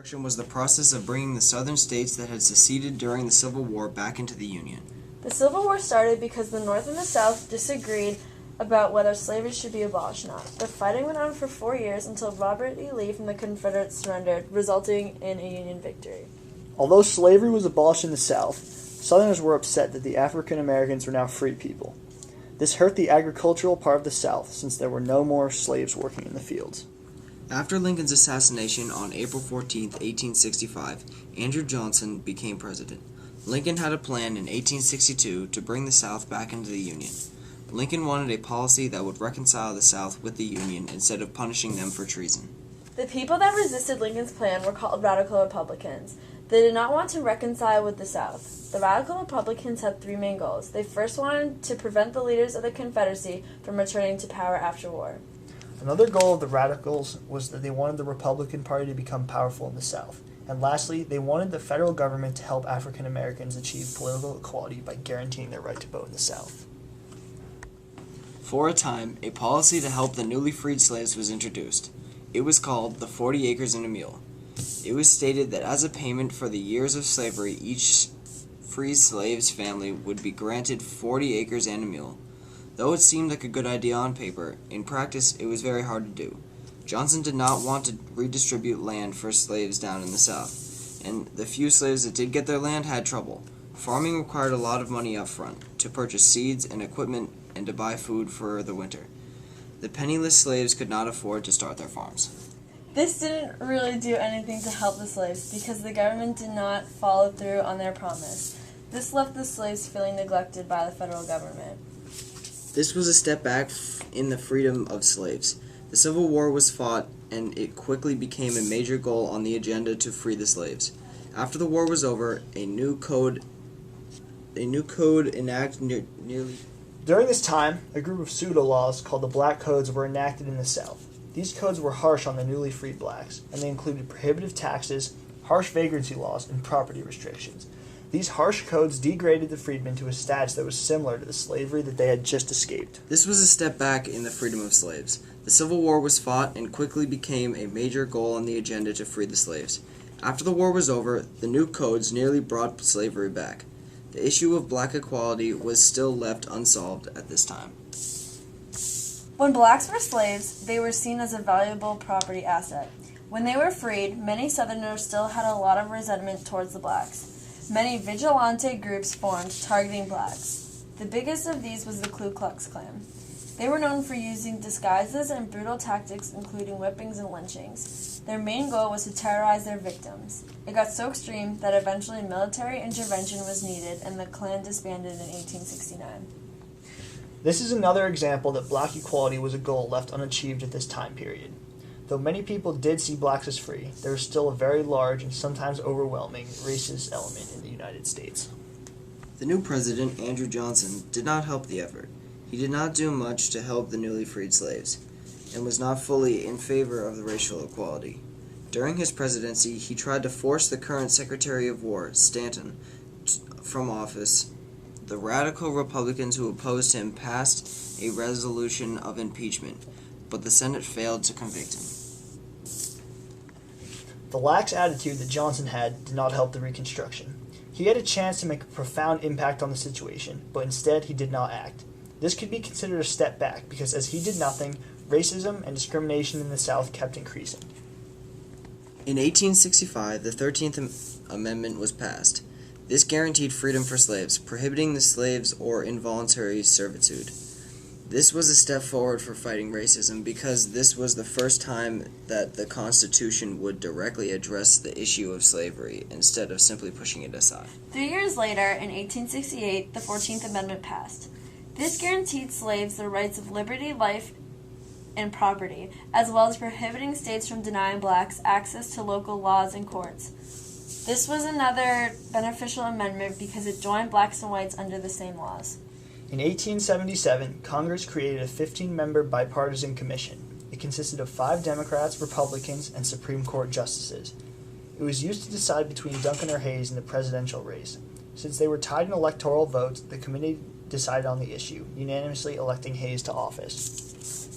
Reconstruction was the process of bringing the southern states that had seceded during the Civil War back into the Union. The Civil War started because the North and the South disagreed about whether slavery should be abolished or not. The fighting went on for 4 years until Robert E. Lee from the Confederates surrendered, resulting in a Union victory. Although slavery was abolished in the South, Southerners were upset that the African Americans were now free people. This hurt the agricultural part of the South since there were no more slaves working in the fields. After Lincoln's assassination on April 14, 1865, Andrew Johnson became president. Lincoln had a plan in 1862 to bring the South back into the Union. Lincoln wanted a policy that would reconcile the South with the Union instead of punishing them for treason. The people that resisted Lincoln's plan were called Radical Republicans. They did not want to reconcile with the South. The Radical Republicans had 3 main goals. They first wanted to prevent the leaders of the Confederacy from returning to power after war. Another goal of the Radicals was that they wanted the Republican Party to become powerful in the South. And lastly, they wanted the federal government to help African Americans achieve political equality by guaranteeing their right to vote in the South. For a time, a policy to help the newly freed slaves was introduced. It was called the 40 acres and a mule. It was stated that as a payment for the years of slavery, each free slave's family would be granted 40 acres and a mule. Though it seemed like a good idea on paper, in practice it was very hard to do. Johnson did not want to redistribute land for slaves down in the South, and the few slaves that did get their land had trouble. Farming required a lot of money up front, to purchase seeds and equipment and to buy food for the winter. The penniless slaves could not afford to start their farms. This didn't really do anything to help the slaves because the government did not follow through on their promise. This left the slaves feeling neglected by the federal government. This was a step back in the freedom of slaves. The Civil War was fought, and it quickly became a major goal on the agenda to free the slaves. After the war was over, a new code enacted nearly. During this time, a group of pseudo-laws called the Black Codes were enacted in the South. These codes were harsh on the newly freed blacks, and they included prohibitive taxes, harsh vagrancy laws, and property restrictions. These harsh codes degraded the freedmen to a status that was similar to the slavery that they had just escaped. This was a step back in the freedom of slaves. The Civil War was fought and quickly became a major goal on the agenda to free the slaves. After the war was over, the new codes nearly brought slavery back. The issue of black equality was still left unsolved at this time. When blacks were slaves, they were seen as a valuable property asset. When they were freed, many Southerners still had a lot of resentment towards the blacks. Many vigilante groups formed targeting blacks. The biggest of these was the Ku Klux Klan. They were known for using disguises and brutal tactics, including whippings and lynchings. Their main goal was to terrorize their victims. It got so extreme that eventually military intervention was needed and the Klan disbanded in 1869. This is another example that black equality was a goal left unachieved at this time period. Though many people did see blacks as free, there was still a very large and sometimes overwhelming racist element in the United States. The new president, Andrew Johnson, did not help the effort. He did not do much to help the newly freed slaves, and was not fully in favor of the racial equality. During his presidency, he tried to force the current Secretary of War, Stanton, from office. The radical Republicans who opposed him passed a resolution of impeachment, but the Senate failed to convict him. The lax attitude that Johnson had did not help the Reconstruction. He had a chance to make a profound impact on the situation, but instead he did not act. This could be considered a step back because as he did nothing, racism and discrimination in the South kept increasing. In 1865, the 13th Amendment was passed. This guaranteed freedom for slaves, prohibiting the slaves or involuntary servitude. This was a step forward for fighting racism because this was the first time that the Constitution would directly address the issue of slavery instead of simply pushing it aside. 3 years later, in 1868, the 14th Amendment passed. This guaranteed slaves the rights of liberty, life, and property, as well as prohibiting states from denying blacks access to local laws and courts. This was another beneficial amendment because it joined blacks and whites under the same laws. In 1877, Congress created a 15-member bipartisan commission. It consisted of 5 Democrats, Republicans, and Supreme Court justices. It was used to decide between Duncan or Hayes in the presidential race. Since they were tied in electoral votes, the committee decided on the issue, unanimously electing Hayes to office.